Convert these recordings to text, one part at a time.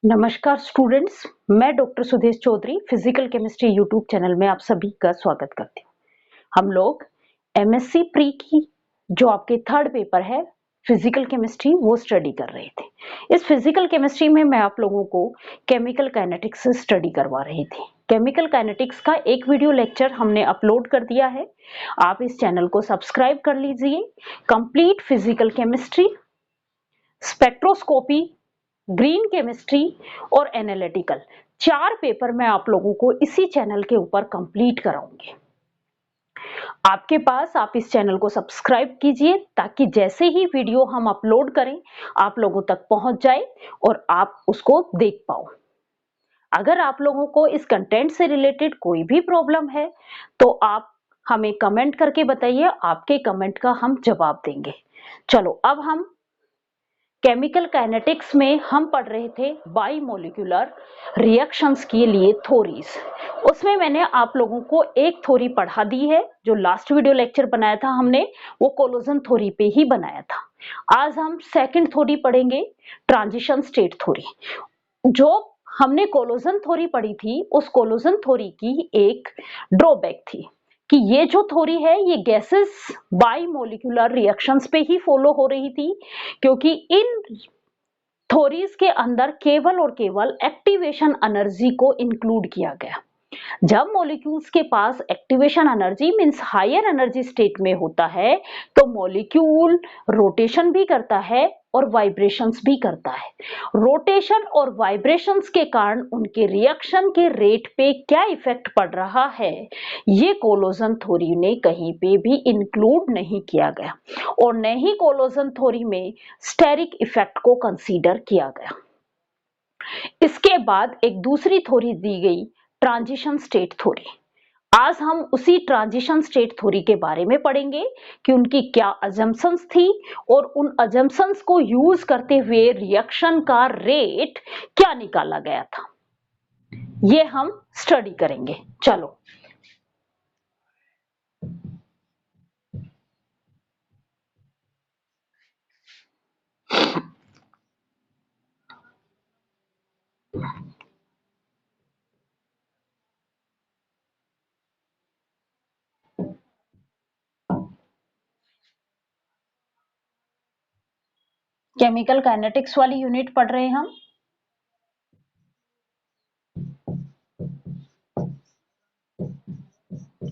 नमस्कार स्टूडेंट्स, मैं doctor Sudesh Chaudhary physical chemistry YouTube channel में आप सभी का स्वागत करती हूँ। हम लोग एमएससी प्री की जो आपके थर्ड पेपर है फिजिकल केमिस्ट्री वो स्टडी कर रहे थे। इस फिजिकल केमिस्ट्री में मैं आप लोगों को केमिकल काइनेटिक्स स्टडी करवा रही थी। केमिकल काइनेटिक्स का एक वीडियो लेक्चर हमने अपलोड कर दिया है, आप इस चैनल को सब्सक्राइब कर लीजिए। Complete physical chemistry, spectroscopy, green chemistry और एनालिटिकल 4 पेपर मैं आप लोगों को इसी चैनल के ऊपर कंप्लीट कराऊंगी। आपके पास आप इस चैनल को सब्सक्राइब कीजिए ताकि जैसे ही वीडियो हम अपलोड करें आप लोगों तक पहुंच जाए और आप उसको देख पाओ। अगर आप लोगों को इस कंटेंट से रिलेटेड कोई भी प्रॉब्लम है तो आप हमें कमेंट करके बताइए, आपके कमेंट का हम जवाब देंगे। चलो अब हम केमिकल काइनेटिक्स में हम पढ़ रहे थे बाइमोलिक्यूलर रिएक्शंस के लिए थ्योरीज। उसमें मैंने आप लोगों को एक थ्योरी पढ़ा दी है, जो लास्ट वीडियो लेक्चर बनाया था हमने वो कोलोजन थ्योरी पे ही बनाया था। आज हम सेकंड थ्योरी पढ़ेंगे, ट्रांजिशन स्टेट थ्योरी। जो हमने कोलोजन थ्योरी पढ़ी थी उस कोलोजन थ्योरी की एक ड्रॉबैक थी कि ये जो थ्योरी है ये गैसेस बाइमोलिक्यूलर रिएक्शंस पे ही फॉलो हो रही थी, क्योंकि इन थ्योरीज के अंदर केवल और केवल एक्टिवेशन एनर्जी को इंक्लूड किया गया। जब मॉलिक्यूल्स के पास activation energy means higher energy state में होता है तो मॉलिक्यूल रोटेशन भी करता है और वाइब्रेशंस भी करता है। रोटेशन और वाइब्रेशंस के कारण उनके रिएक्शन के रेट पे क्या इफेक्ट पड़ रहा है ये कोलोजन थ्योरी ने कहीं पे भी इंक्लूड नहीं किया गया और न ही कोलोजन थ्योरी में स्टेरिक इफेक्ट को कंसीडर किया गया। इसके बाद एक दूसरी थ्योरी दी गई, ट्रांजिशन स्टेट थ्योरी। आज हम उसी ट्रांजिशन स्टेट थ्योरी के बारे में पढ़ेंगे कि उनकी क्या अजम्पशंस थी और उन अजम्पशंस को यूज करते हुए रिएक्शन का रेट क्या निकाला गया था, ये हम स्टडी करेंगे। चलो केमिकल काइनेटिक्स वाली यूनिट पढ़ रहे हैं हम।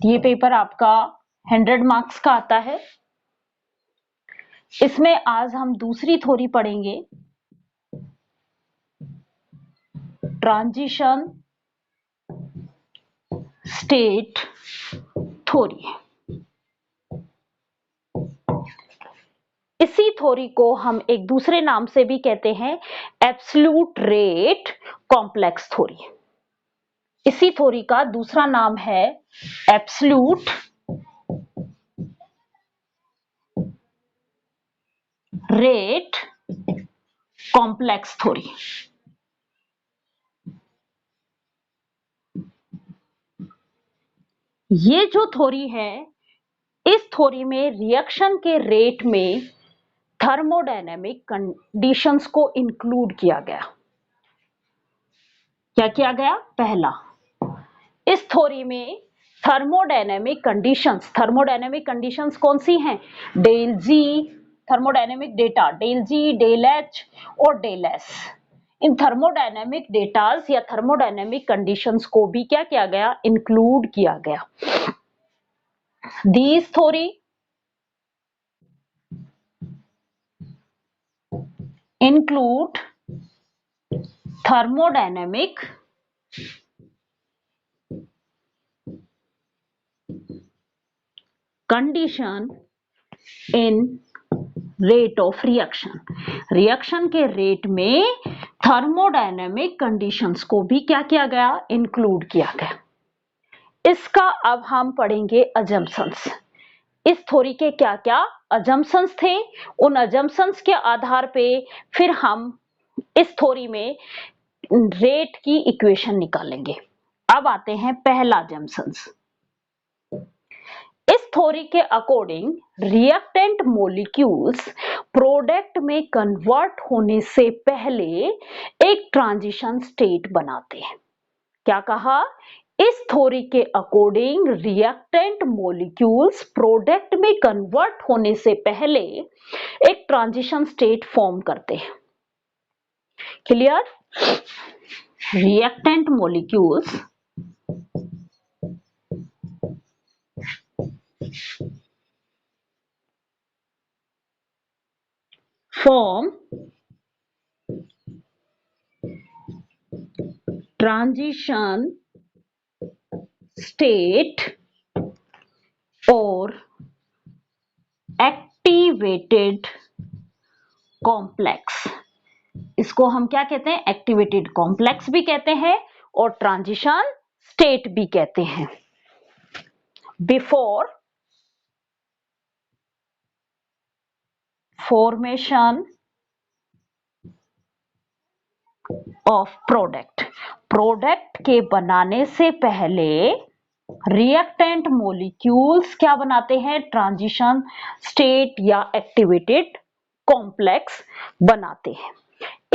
ये पेपर आपका 100 मार्क्स का आता है। इसमें आज हम दूसरी थ्योरी पढ़ेंगे, ट्रांजिशन स्टेट थ्योरी। इसी थ्योरी को हम एक दूसरे नाम से भी कहते हैं एब्सोल्यूट रेट कॉम्प्लेक्स थ्योरी। इसी थ्योरी का दूसरा नाम है एब्सोल्यूट रेट कॉम्प्लेक्स थ्योरी। ये जो थ्योरी है, इस थ्योरी में रिएक्शन के रेट में थर्मोडायनेमिक कंडीशंस को इंक्लूड किया गया। क्या किया गया? पहला, इस थ्योरी में थर्मोडायनेमिक कंडीशंस कौन सी हैं? Del G thermodynamic data, del G, del H और डेल एस। इन थर्मोडायनेमिक डेटास या थर्मोडायनेमिक कंडीशंस को भी क्या किया गया? इंक्लूड किया गया। This theory include thermodynamic condition in rate of reaction। Reaction के रेट में थर्मोडायनेमिक कंडीशंस को भी क्या किया गया? इंक्लूड किया गया। इसका अब हम पढ़ेंगे अजम्पशंस। इस थ्योरी के क्या क्या अजम्पशंस थे, उन अजम्पशंस के आधार पे फिर हम इस थ्योरी में रेट की इक्वेशन निकालेंगे। अब आते हैं पहला अजम्पशंस। इस थ्योरी के अकॉर्डिंग रिएक्टेंट मॉलिक्यूल्स प्रोडक्ट में कन्वर्ट होने से पहले एक ट्रांजिशन स्टेट बनाते हैं। क्या कहा? इस थ्योरी के अकॉर्डिंग रिएक्टेंट मॉलिक्यूल्स प्रोडक्ट में कन्वर्ट होने से पहले एक ट्रांजिशन स्टेट फॉर्म करते हैं। Clear? Reactant molecules form transition state और एक्टिवेटेड कॉम्प्लेक्स। इसको हम क्या कहते हैं? एक्टिवेटेड कॉम्प्लेक्स भी कहते हैं और ट्रांजिशन स्टेट भी कहते हैं। बिफोर फॉर्मेशन ऑफ प्रोडक्ट के बनाने से पहले रिएक्टेंट मॉलिक्यूल्स क्या बनाते हैं? ट्रांजिशन स्टेट या एक्टिवेटेड कॉम्प्लेक्स बनाते हैं।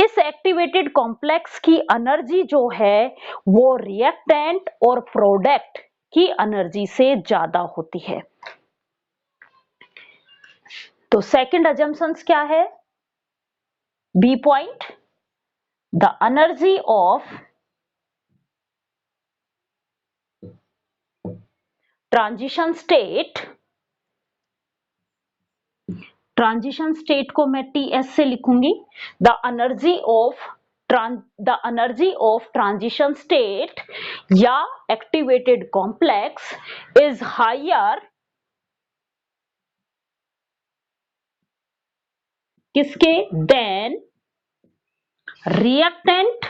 इस एक्टिवेटेड कॉम्प्लेक्स की एनर्जी जो है वो रिएक्टेंट और प्रोडक्ट की एनर्जी से ज्यादा होती है। तो सेकंड अजम्पशंस क्या है? B point, the energy of transition state को मैं TS से लिखूंगी। The energy of transition state या एक्टिवेटेड कॉम्प्लेक्स इज हायर किसके? Than reactant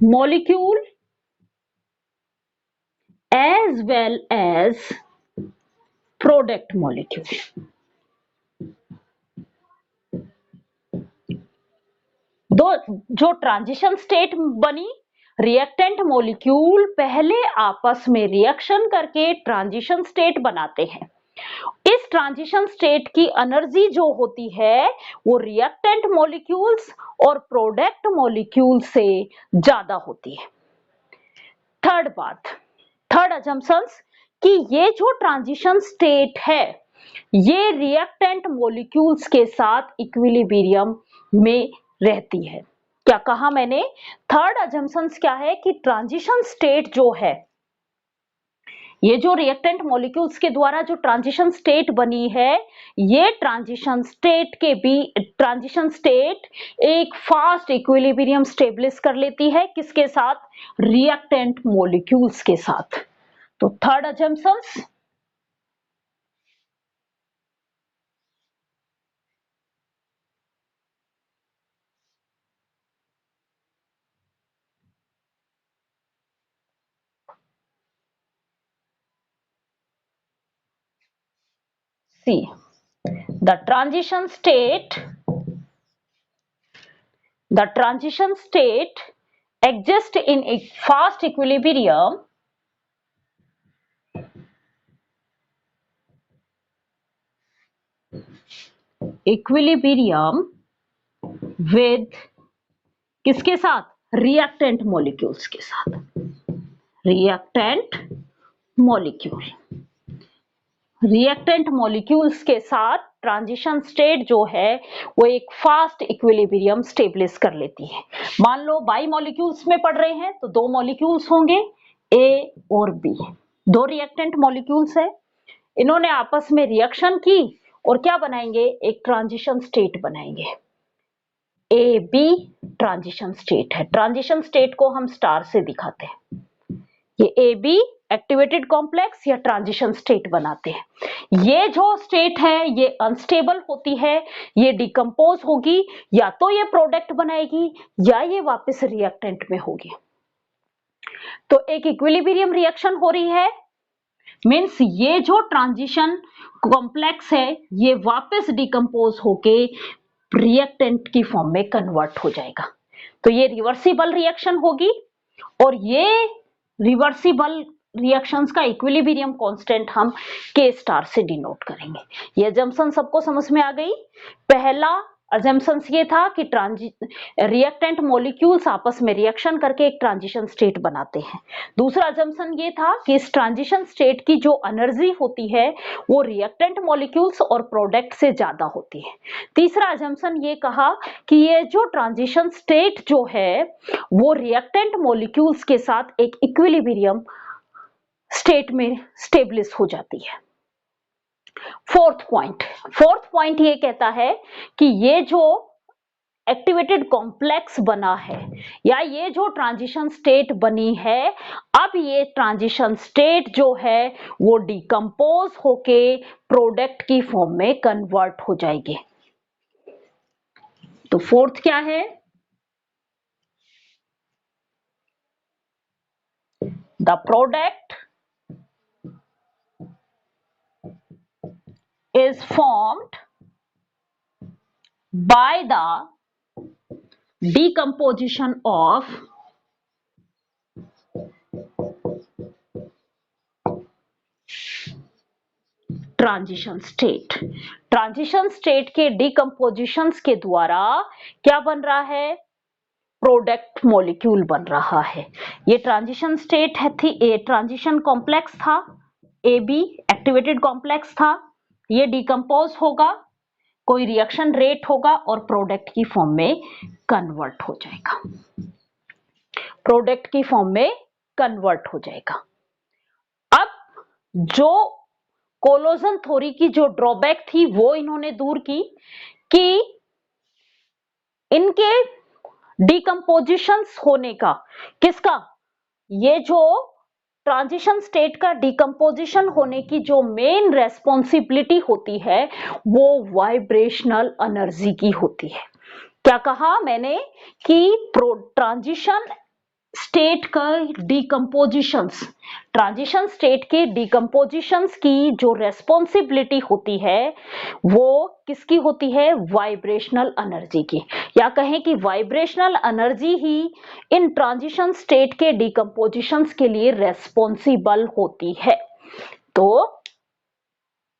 molecule as well as product molecule। जो ट्रांजिशन स्टेट बनी, रिएक्टेंट मॉलिक्यूल पहले आपस में रिएक्शन करके ट्रांजिशन स्टेट बनाते हैं। इस ट्रांजिशन स्टेट की एनर्जी जो होती है वो रिएक्टेंट मॉलिक्यूल्स और प्रोडक्ट मॉलिक्यूल से ज्यादा होती है। थर्ड अजम्पशंस कि ये जो ट्रांजिशन स्टेट है ये रिएक्टेंट मॉलिक्यूल्स के साथ इक्विलिब्रियम में रहती है। क्या कहा मैंने? थर्ड अजम्पशंस क्या है कि ट्रांजिशन स्टेट जो है, ये जो रिएक्टेंट मॉलिक्यूल्स के द्वारा जो ट्रांजिशन स्टेट बनी है, ये ट्रांजिशन स्टेट एक फास्ट इक्विलिब्रियम स्टेब्लिश कर लेती है। किसके साथ? रिएक्टेंट मॉलिक्यूल्स के साथ। तो third assumptions C, the transition state exists in a fast equilibrium with किसके साथ? रिएक्टेंट मॉलिक्यूल्स के साथ। रिएक्टेंट मॉलिक्यूल्स के साथ ट्रांजिशन स्टेट जो है वो एक फास्ट इक्विलिब्रियम स्टेब्लिश कर लेती है। मान लो बाई मॉलिक्यूल्स में पढ़ रहे हैं तो दो मॉलिक्यूल्स होंगे ए और बी, दो रिएक्टेंट मॉलिक्यूल्स है, इन्होंने आपस में रिएक्शन की और क्या बनाएंगे? एक ट्रांजिशन स्टेट बनाएंगे। ए बी ट्रांजिशन स्टेट है। ट्रांजिशन स्टेट को हम स्टार से दिखाते हैं। ये ए बी एक्टिवेटेड कॉम्प्लेक्स या ट्रांजिशन स्टेट बनाते हैं। ये जो स्टेट है ये अनस्टेबल होती है, ये डिकम्पोज होगी, या तो ये प्रोडक्ट बनाएगी या ये वापस रिएक्टेंट में होगी। तो एक इक्विलिब्रियम रिएक्शन हो रही है, मीन्स ये जो ट्रांजिशन कॉम्प्लेक्स है ये वापस डिकम्पोज होके रिएक्टेंट की फॉर्म में कन्वर्ट हो जाएगा। तो ये रिवर्सिबल रिएक्शन होगी और ये रिवर्सिबल रिएक्शंस का इक्विलिब्रियम कांस्टेंट हम K स्टार से डिनोट करेंगे। ये अजम्पशन सबको समझ में आ गई। पहला अजम्पशन ये था कि रिएक्टेंट मॉलिक्यूल्स आपस में रिएक्शन करके एक ट्रांजिशन स्टेट बनाते हैं। दूसरा अजम्पशन ये था कि इस ट्रांजिशन स्टेट की जो एनर्जी होती है वो रिएक्टेंट मॉलिक्यूल्स और प्रोडक्ट से ज्यादा होती है। तीसरा अजम्पशन ये कहा कि ये जो ट्रांजिशन स्टेट जो है वो रिएक्टेंट मॉलिक्यूल्स के साथ एक इक्विलिब्रियम स्टेट में स्टेब्लिश हो जाती है। फोर्थ पॉइंट ये कहता है कि ये जो एक्टिवेटेड कॉम्प्लेक्स बना है या ये जो ट्रांजिशन स्टेट बनी है, अब ये ट्रांजिशन स्टेट जो है वो डिकम्पोज होके प्रोडक्ट की फॉर्म में कन्वर्ट हो जाएगी। तो फोर्थ क्या है? The product is formed by the decomposition of transition state के डिकम्पोजिशंस के द्वारा क्या बन रहा है? प्रोडक्ट मॉलिक्यूल बन रहा है। ये ट्रांजिशन स्टेट है थी, ए ट्रांजिशन कॉम्प्लेक्स था, ए बी एक्टिवेटेड कॉम्प्लेक्स था। ये डिकम्पोज होगा, कोई रिएक्शन रेट होगा और प्रोडक्ट की फॉर्म में कन्वर्ट हो जाएगा। प्रोडक्ट की फॉर्म में कन्वर्ट हो जाएगा। अब जो कोलोजन थ्योरी की जो ड्रॉबैक थी वो इन्होंने दूर की कि इनके डिकम्पोजिशंस होने का, किसका? ये जो ट्रांजिशन स्टेट का डिकम्पोजिशन होने की जो मेन रेस्पॉन्सिबिलिटी होती है वो वाइब्रेशनल एनर्जी की होती है। क्या कहा मैंने कि ट्रांजिशन स्टेट का डिकम्पोजिशंस, ट्रांजिशन स्टेट के डिकम्पोजिशंस की जो रेस्पॉन्सिबिलिटी होती है वो किसकी होती है? वाइब्रेशनल एनर्जी की, या कहें कि वाइब्रेशनल एनर्जी ही इन ट्रांजिशन स्टेट के डिकम्पोजिशंस के लिए रेस्पॉन्सिबल होती है। तो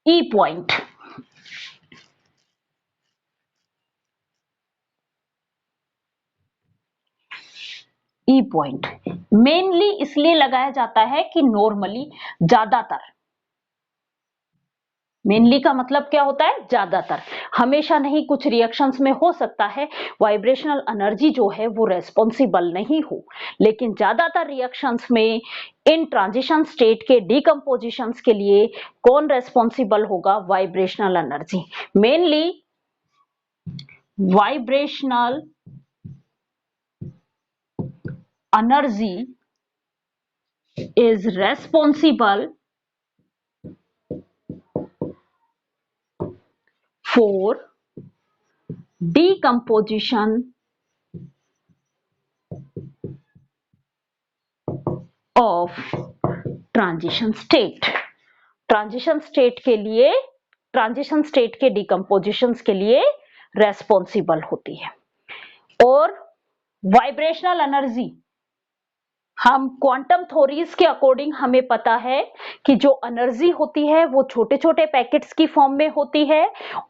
ई पॉइंट, ई पॉइंट मेनली इसलिए लगाया जाता है कि नॉर्मली ज्यादातर, मेनली का मतलब क्या होता है? ज्यादातर, हमेशा नहीं, कुछ रिएक्शंस में हो सकता है वाइब्रेशनल एनर्जी जो है वो रेस्पॉन्सिबल नहीं हो, लेकिन ज्यादातर रिएक्शंस में इन ट्रांजिशन स्टेट के डिकम्पोजिशंस के लिए कौन रेस्पॉन्सिबल होगा? Vibrational energy. Mainly vibrational energy is responsible for decomposition of transition state। Transition state के लिए, ट्रांजिशन स्टेट के डिकम्पोजिशंस के लिए रेस्पॉन्सिबल होती है। और वाइब्रेशनल एनर्जी, हम क्वांटम थ्योरीज के अकॉर्डिंग हमें पता है कि जो एनर्जी होती है वो छोटे छोटे पैकेट्स की फॉर्म में होती है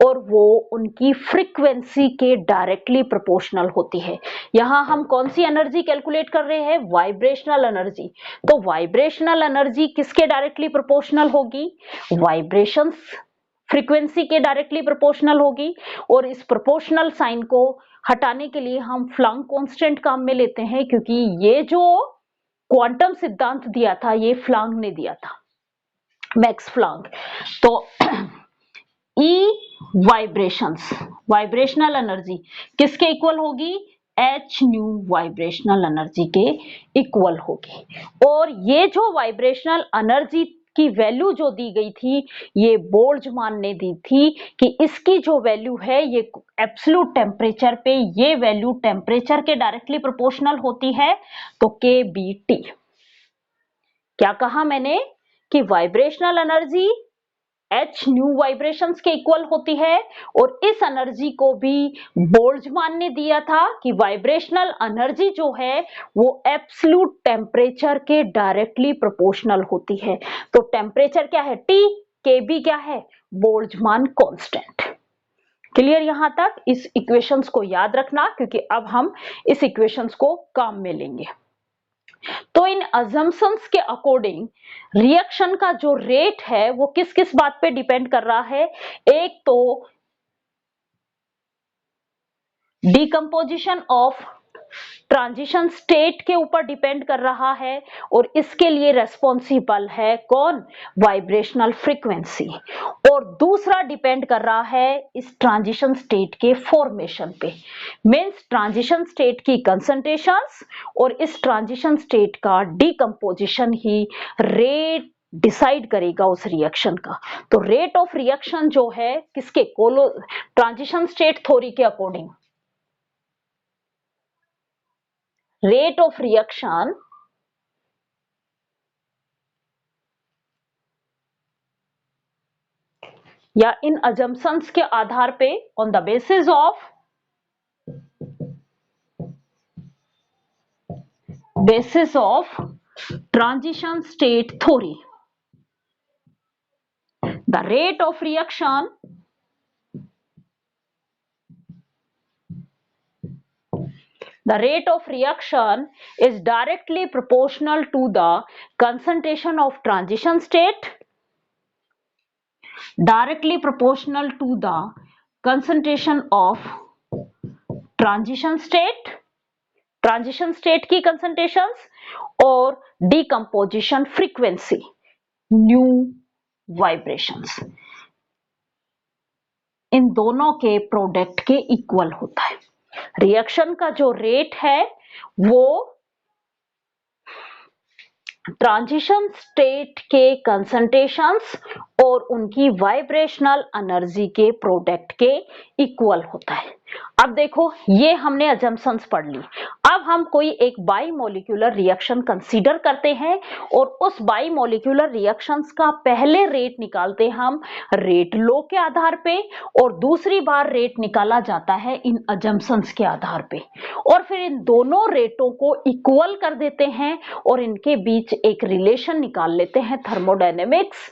और वो उनकी फ्रीक्वेंसी के डायरेक्टली प्रोपोर्शनल होती है। यहां हम कौन सी एनर्जी कैलकुलेट कर रहे हैं? Vibrational energy. तो वाइब्रेशनल एनर्जी किसके डायरेक्टली प्रोपोर्शनल होगी? वाइब्रेशंस फ्रीक्वेंसी के डायरेक्टली प्रोपोर्शनल होगी। और इस प्रोपोर्शनल साइन को हटाने के लिए हम प्लैंक कांस्टेंट काम में लेते हैं, क्योंकि ये जो क्वांटम सिद्धांत दिया था ये प्लैंक ने दिया था, मैक्स प्लैंक। तो ई वाइब्रेशंस, वाइब्रेशनल एनर्जी किसके इक्वल होगी? एच न्यू वाइब्रेशनल एनर्जी के इक्वल होगी। और ये जो वाइब्रेशनल एनर्जी की वैल्यू जो दी गई थी ये बोल्ट्जमान ने दी थी कि इसकी जो वैल्यू है ये एब्सोल्यूट टेम्परेचर पे ये वैल्यू टेम्परेचर के डायरेक्टली प्रोपोर्शनल होती है। तो के बी टी। क्या कहा मैंने कि vibrational energy h new vibrations के इक्वल होती है और इस एनर्जी को भी बोल्ट्जमान ने दिया था कि वाइब्रेशनल एनर्जी जो है वो एब्सोल्यूट टेम्परेचर के डायरेक्टली प्रोपोर्शनल होती है। तो टेम्परेचर क्या है T, Kb क्या है बोल्ट्जमान कांस्टेंट। क्लियर यहां तक? इस इक्वेशंस को याद रखना क्योंकि अब हम इस इक्वेशंस को काम में लेंगे। तो इन अजम्पशंस के अकॉर्डिंग रिएक्शन का जो रेट है वो किस किस बात पे डिपेंड कर रहा है? एक तो डिकम्पोजिशन ऑफ ट्रांजिशन स्टेट के ऊपर डिपेंड कर रहा है और इसके लिए रेस्पॉन्सिबल है कौन? Vibrational frequency. और दूसरा डिपेंड कर रहा है इस ट्रांजिशन स्टेट के फॉर्मेशन पे, मींस ट्रांजिशन स्टेट की कंसंट्रेशंस और इस ट्रांजिशन स्टेट का डिकम्पोजिशन ही रेट डिसाइड करेगा उस रिएक्शन का। तो रेट ऑफ रिएक्शन जो है किसके ट्रांजिशन स्टेट थ्योरी के अकॉर्डिंग रेट ऑफ रिएक्शन या इन अजम्पशंस के आधार पे on the basis of transition state theory the rate of reaction is directly proportional to the concentration of transition state, directly proportional to the concentration of transition state की concentrations और decomposition frequency new vibrations इन दोनों के product के equal होता है। Reaction का जो rate है वो ट्रांजिशन स्टेट के कंसंट्रेशंस और उनकी वाइब्रेशनल एनर्जी के प्रोडक्ट के इक्वल होता है। अब देखो ये हमने अजम्पशंस पढ़ ली। अब हम कोई एक बाइमोलिक्यूलर रिएक्शन कंसीडर करते हैं और उस बाइमोलिक्यूलर रिएक्शंस का पहले रेट निकालते हम रेट लॉ के आधार पे और दूसरी बार रेट निकाला जाता है इन अजम्पशंस के आधार पे और फिर इन दोनों रेटों को इक्वल कर देते हैं और इनके बीच एक रिलेशन निकाल लेते हैं थर्मोडायनेमिक्स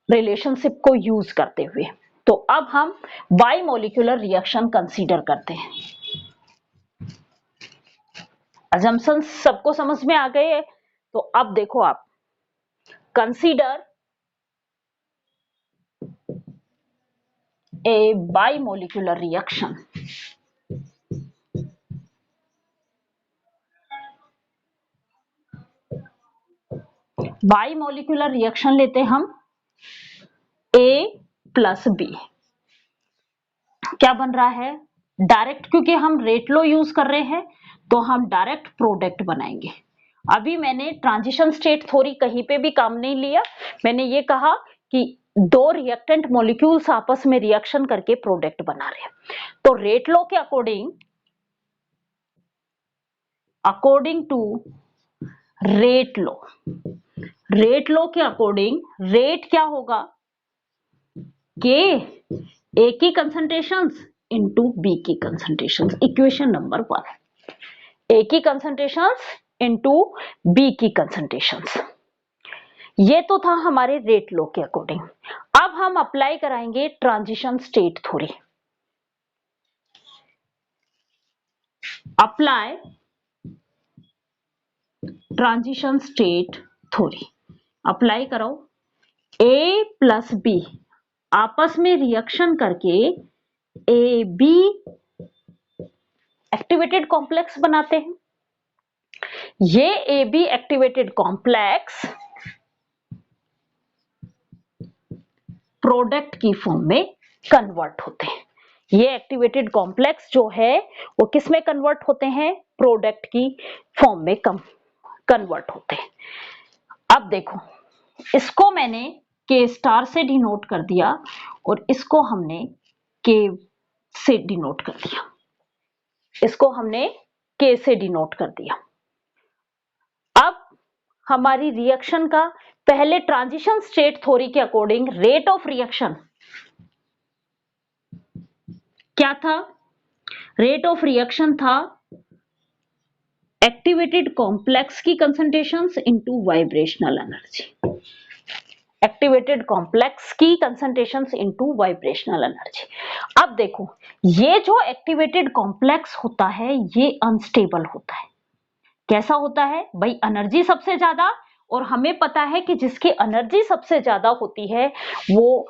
रिलेशनशिप को यूज करते हुए। तो अब हम बाइमोलिक्यूलर रिएक्शन कंसीडर करते हैं। अजम्पशंस सबको समझ में आ गए हैं? तो अब देखो आप कंसीडर ए बाइमोलिक्यूलर रिएक्शन। बाइमोलिक्यूलर रिएक्शन लेते हम A प्लस B। क्या बन रहा है? डायरेक्ट, क्योंकि हम रेट लॉ यूज कर रहे हैं तो हम डायरेक्ट प्रोडक्ट बनाएंगे। अभी मैंने ट्रांजिशन स्टेट थ्योरी कहीं पे भी काम नहीं लिया। मैंने ये कहा कि दो रिएक्टेंट मॉलिक्यूल्स आपस में रिएक्शन करके प्रोडक्ट बना रहे हैं। तो रेट लॉ के अकॉर्डिंग टू रेट लॉ के अकॉर्डिंग रेट क्या होगा? के ए की कंसंट्रेशंस इंटू बी की कंसंट्रेशंस। इक्वेशन नंबर 1, ए की कंसंट्रेशंस इंटू बी की कंसंट्रेशंस। ये तो था हमारे रेट लॉ के अकॉर्डिंग। अब हम अप्लाई कराएंगे transition state theory. Apply transition state theory. Apply करो। ए प्लस बी आपस में रिएक्शन करके ए बी एक्टिवेटेड कॉम्प्लेक्स बनाते हैं। ये A be activated complex product की फॉर्म में कन्वर्ट होते हैं। ये एक्टिवेटेड कॉम्प्लेक्स जो है वो किस में कन्वर्ट होते हैं? प्रोडक्ट की फॉर्म में कन्वर्ट होते हैं। अब देखो इसको मैंने के स्टार से डिनोट कर दिया और इसको हमने के से डिनोट कर दिया। इसको हमने के से डिनोट कर दिया। अब हमारी रिएक्शन का पहले ट्रांजिशन स्टेट थ्योरी के अकॉर्डिंग रेट ऑफ रिएक्शन क्या था? रेट ऑफ रिएक्शन था एक्टिवेटेड कॉम्प्लेक्स की concentrations into vibrational energy. Activated complex की कंसंट्रेशंस इनटू वाइब्रेशनल एनर्जी। अब देखो, ये जो एक्टिवेटेड कॉम्प्लेक्स होता है ये अनस्टेबल होता है। कैसा होता है भाई? एनर्जी सबसे ज्यादा, और हमें पता है कि जिसकी एनर्जी सबसे ज्यादा होती है वो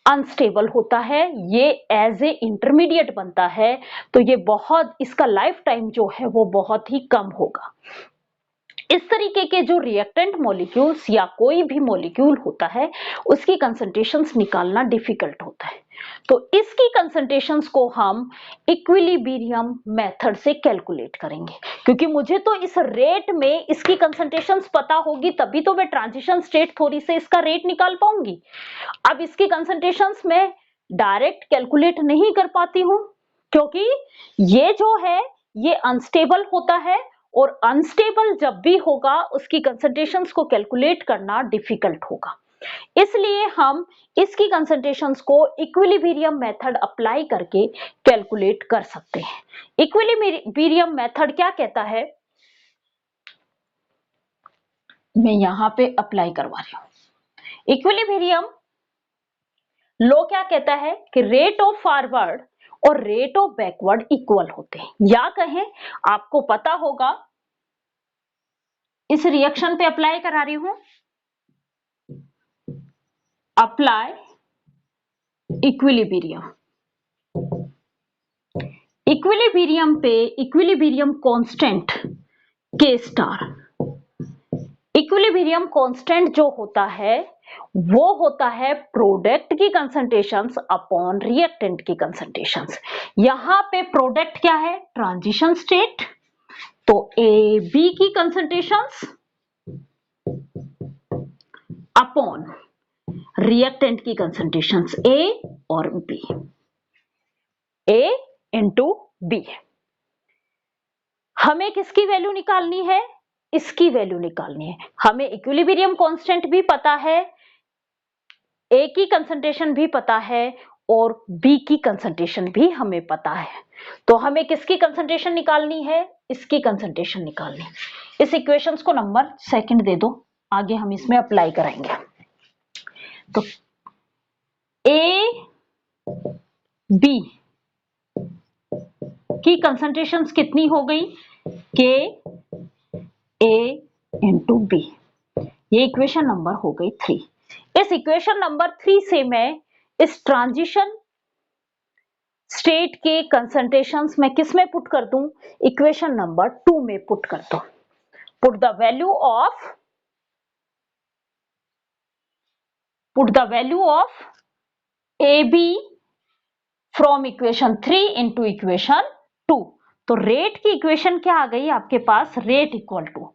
अनस्टेबल होता है, ये एज ए इंटरमीडिएट बनता है, तो ये बहुत, इसका लाइफ टाइम जो है वो बहुत ही कम होगा। इस तरीके के जो रिएक्टेंट मॉलिक्यूल्स या कोई भी मॉलिक्यूल होता है उसकी कंसंट्रेशंस निकालना डिफिकल्ट होता है, तो इसकी कंसंट्रेशंस को हम इक्विलिब्रियम मेथड से कैलकुलेट करेंगे, क्योंकि मुझे तो इस रेट में इसकी कंसंट्रेशंस पता होगी तभी तो मैं ट्रांजिशन स्टेट थ्योरी से इसका रेट निकाल पाऊंगी। अब इसकी कंसंट्रेशंस मैं डायरेक्ट कैलकुलेट नहीं कर पाती हूं, क्योंकि ये जो है ये अनस्टेबल होता है, और अनस्टेबल जब भी होगा उसकी कंसंट्रेशंस को कैलकुलेट करना डिफिकल्ट होगा। इसलिए हम इसकी कंसंट्रेशंस को इक्विलिब्रियम मेथड अप्लाई करके कैलकुलेट कर सकते हैं। इक्विलिब्रियम मेथड क्या कहता है, मैं यहां पे अप्लाई करवा रही हूं। इक्विलिब्रियम लॉ क्या कहता है कि रेट ऑफ फॉरवर्ड और रेट ऑफ बैकवर्ड इक्वल होते हैं, या कहें, आपको पता होगा, इस रिएक्शन पे अप्लाई करा रही हूं, अप्लाई इक्विलिब्रियम। इक्विलिब्रियम पे इक्विलिब्रियम कांस्टेंट के स्टार, इक्विलिब्रियम कांस्टेंट जो होता है वो होता है प्रोडक्ट की कंसंट्रेशंस अपॉन रिएक्टेंट की कंसंट्रेशंस। यहां पे प्रोडक्ट क्या है? ट्रांजिशन स्टेट, तो ए बी की कंसंट्रेशंस अपॉन रिएक्टेंट की कंसंट्रेशंस ए और बी, ए इंटू बी। हमें किसकी वैल्यू निकालनी है? इसकी वैल्यू निकालनी है। हमें इक्विलिब्रियम कांस्टेंट भी पता है, ए की कंसंट्रेशन भी पता है, और बी की कंसंट्रेशन भी हमें पता है, तो हमें किसकी कंसंट्रेशन निकालनी है? इसकी कंसंट्रेशन निकालनी है। इस इक्वेशंस को नंबर सेकंड दे दो, आगे हम इसमें अप्लाई कराएंगे। तो ए बी की कंसंट्रेशंस कितनी हो गई? के ए इंटू बी, ये इक्वेशन नंबर हो गई 3। इस इक्वेशन नंबर 3 से मैं इस ट्रांजिशन स्टेट के कंसंट्रेशंस में किस में पुट कर दूं? इक्वेशन नंबर 2 में पुट कर दूं। Put the value of A B from equation 3 into equation 2। तो रेट की इक्वेशन क्या आ गई आपके पास? रेट इक्वल टू,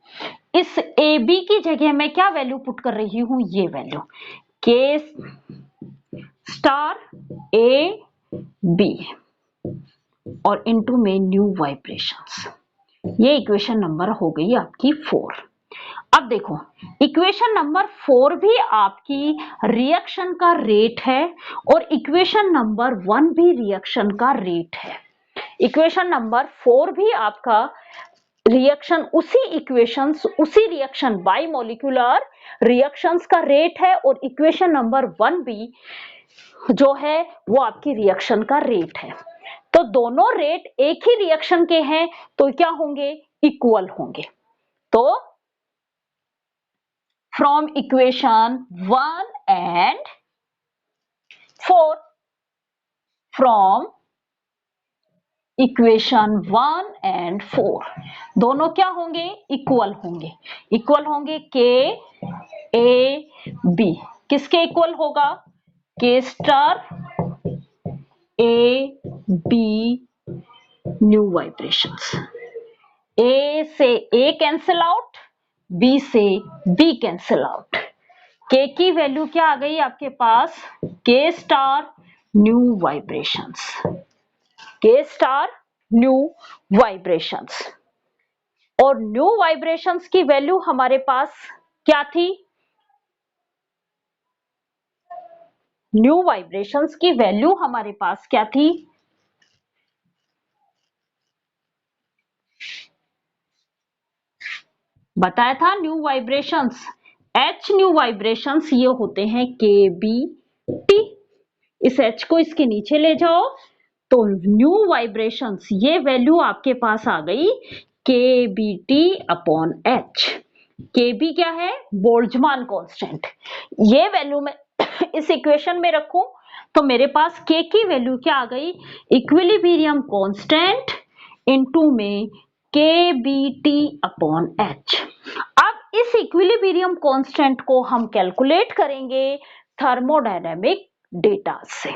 इस ए बी की जगह मैं क्या वैल्यू पुट कर रही हूं? ये वैल्यू के स्टार ए बी और इनटू में न्यू वाइब्रेशंस। ये इक्वेशन नंबर हो गई आपकी 4। अब देखो, इक्वेशन नंबर 4 भी आपकी रिएक्शन का रेट है, और इक्वेशन नंबर 1 भी रिएक्शन का रेट है। इक्वेशन नंबर 4 भी आपका रिएक्शन, उसी रिएक्शन बाई मॉलिक्यूलर रिएक्शंस का रेट है, और इक्वेशन नंबर 1 भी जो है वो आपकी रिएक्शन का रेट है। तो दोनों रेट एक ही रिएक्शन के हैं, तो क्या होंगे? इक्वल होंगे। तो from equation 1 and 4, from equation 1 and 4 दोनों क्या होंगे? इक्वल होंगे। इक्वल होंगे के ए बी, किसके इक्वल होगा? K star A B nu vibrations. A से ए कैंसिल आउट, बी से बी कैंसिल आउट। के की वैल्यू क्या आ गई आपके पास? K star nu vibrations, K star nu vibrations. और न्यू वाइब्रेशंस की वैल्यू हमारे पास क्या थी? न्यू वाइब्रेशंस की वैल्यू हमारे पास क्या थी? बताया था new vibrations, H new vibrations ये होते हैं के बी टी। इस एच को इसके नीचे ले जाओ तो न्यू वाइब्रेशंस ये वैल्यू आपके पास आ गई K B T upon H. K B क्या है? Boltzmann constant. ये वैल्यू मैं इस इक्वेशन में रखूं तो मेरे पास के की वैल्यू क्या आ गई? इक्विलिब्रियम कांस्टेंट इनटू में K B T upon H. अब इस इक्विलिब्रियम कांस्टेंट को हम कैलकुलेट करेंगे थर्मोडायनेमिक डेटा से।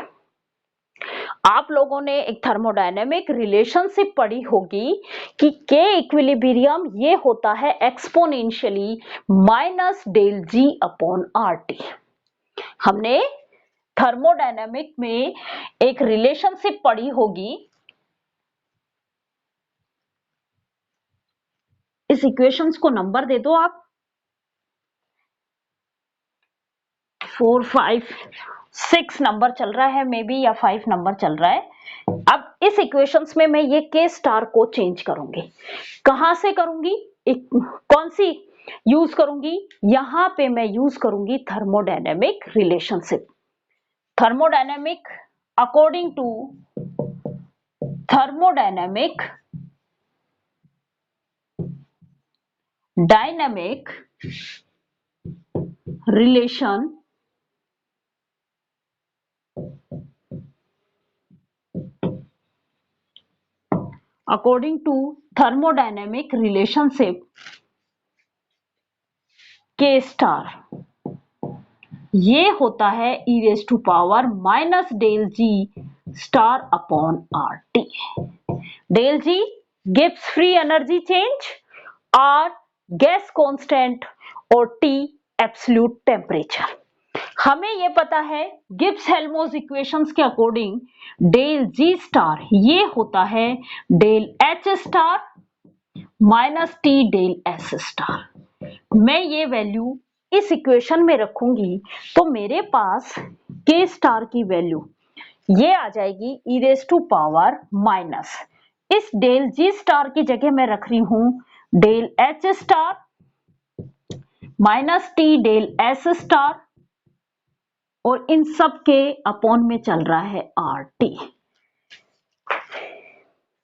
आप लोगों ने एक थर्मोडायनेमिक रिलेशनशिप पढ़ी होगी कि के इक्विलिब्रियम ये होता है एक्सपोनेंशियली माइनस डेल जी अपॉन आर टी। हमने थर्मोडायनेमिक में एक रिलेशनशिप पढ़ी होगी। इस इक्वेशंस को नंबर दे दो आप, 4, 5, 6 नंबर चल रहा है मे बी, या 5 नंबर चल रहा है। अब इस इक्वेशंस में मैं ये के स्टार को चेंज करूंगी। कहां से करूंगी? कौन सी यूज करूंगी? यहां पे मैं यूज करूंगी thermodynamic relationship. Thermodynamic according to thermodynamic dynamic relation according to thermodynamic relationship K star ये होता है e raise to power minus del G star upon R T. Del G gives free energy change, R gas constant और T absolute temperature. हमें ये पता है Gibbs Helmholtz equations के according del G star ये होता है del H star minus T del S star. मैं ये वैल्यू इस इक्वेशन में रखूंगी तो मेरे पास के स्टार की वैल्यू ये आ जाएगी e raise to power minus, इस डेल जी स्टार की जगह मैं रख रही हूं del H star minus T del S star, और इन सब के अपॉन में चल रहा है आर टी।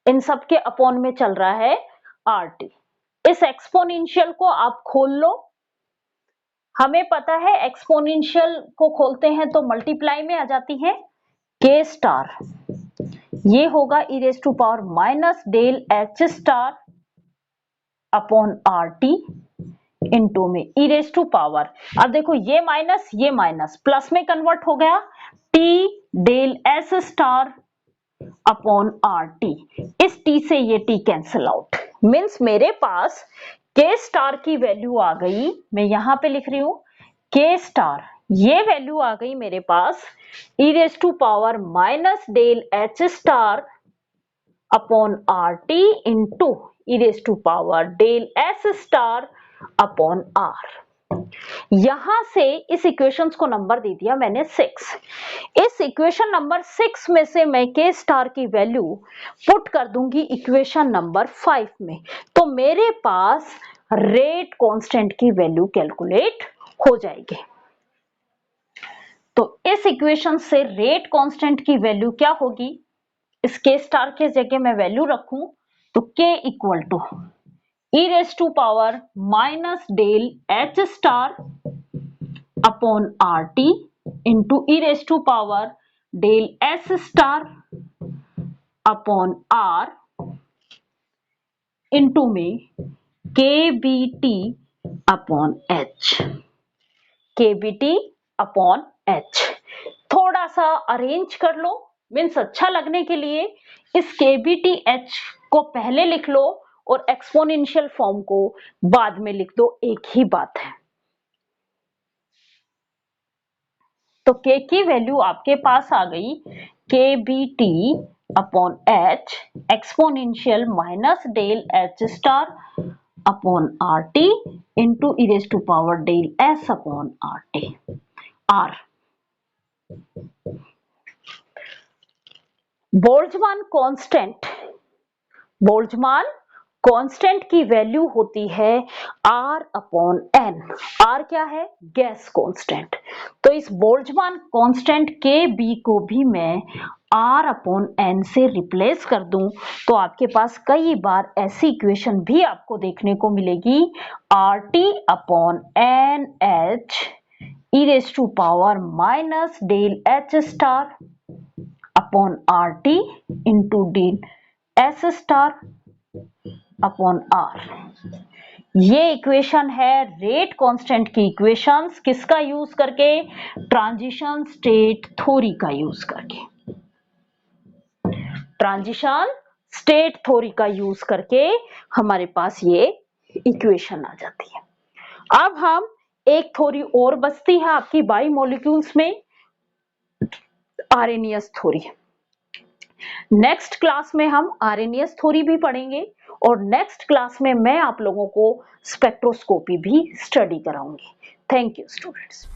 इन सब के अपॉन में चल रहा है आर टी। इस एक्सपोनेंशियल को आप खोल लो। हमें पता है एक्सपोनेंशियल को खोलते हैं तो मल्टीप्लाई में आ जाती है। के स्टार ये होगा e raise to power minus del H star upon R T into में ई रेज टू पावर, अब देखो ये माइनस प्लस में कन्वर्ट हो गया, T del S star upon R T. इस टी से ये टी कैंसिल आउट, मीन्स मेरे पास के स्टार की वैल्यू आ गई, मैं यहां पे लिख रही हूं के स्टार ये वैल्यू आ गई मेरे पास e raise to power minus del H star upon R T into e raise to power del S star upon R. यहां से इस इक्वेशंस को नंबर दे दिया मैंने 6। इस इक्वेशन नंबर 6 में से मैं के स्टार की वैल्यू पुट कर दूंगी इक्वेशन नंबर 5 में, तो मेरे पास रेट कांस्टेंट की वैल्यू कैलकुलेट हो जाएगी। तो इस इक्वेशन से रेट कांस्टेंट की वैल्यू क्या होगी? इस के स्टार के जगह मैं वैल्यू रखूं तो K equal to e raise to power minus del H star upon R T into e raise to power del S star upon R into में K B T upon H. K B T upon H थोड़ा सा arrange कर लो, means अच्छा लगने के लिए इस के बी टी एच को पहले लिख लो और एक्सपोनेंशियल फॉर्म को बाद में लिख दो, एक ही बात है। तो के की वैल्यू आपके पास आ गई K B T upon H exponential minus del H star upon R T into e raise to power del S upon R T. R Boltzmann constant, Boltzmann constant की वैल्यू होती है R अपॉन N। R क्या है? Gas constant. तो इस Boltzmann constant के B को भी मैं R अपॉन N से रिप्लेस कर दूं तो आपके पास कई बार ऐसी इक्वेशन भी आपको देखने को मिलेगी, RT upon NH e raise to power minus del H star upon RT into del S star upon R। ये इक्वेशन है रेट कांस्टेंट की इक्वेशंस, किसका यूज करके? ट्रांजिशन स्टेट थ्योरी का यूज करके, ट्रांजिशन स्टेट थ्योरी का use करके हमारे पास ये इक्वेशन आ जाती है। अब हम एक थ्योरी और बचती है आपकी बायोमोलिक्यूल्स में, आर्रेनियस थ्योरी। नेक्स्ट क्लास में हम आर्रेनियस थ्योरी भी पढ़ेंगे और नेक्स्ट क्लास में मैं आप लोगों को स्पेक्ट्रोस्कोपी भी स्टडी कराऊंगी। Thank you students.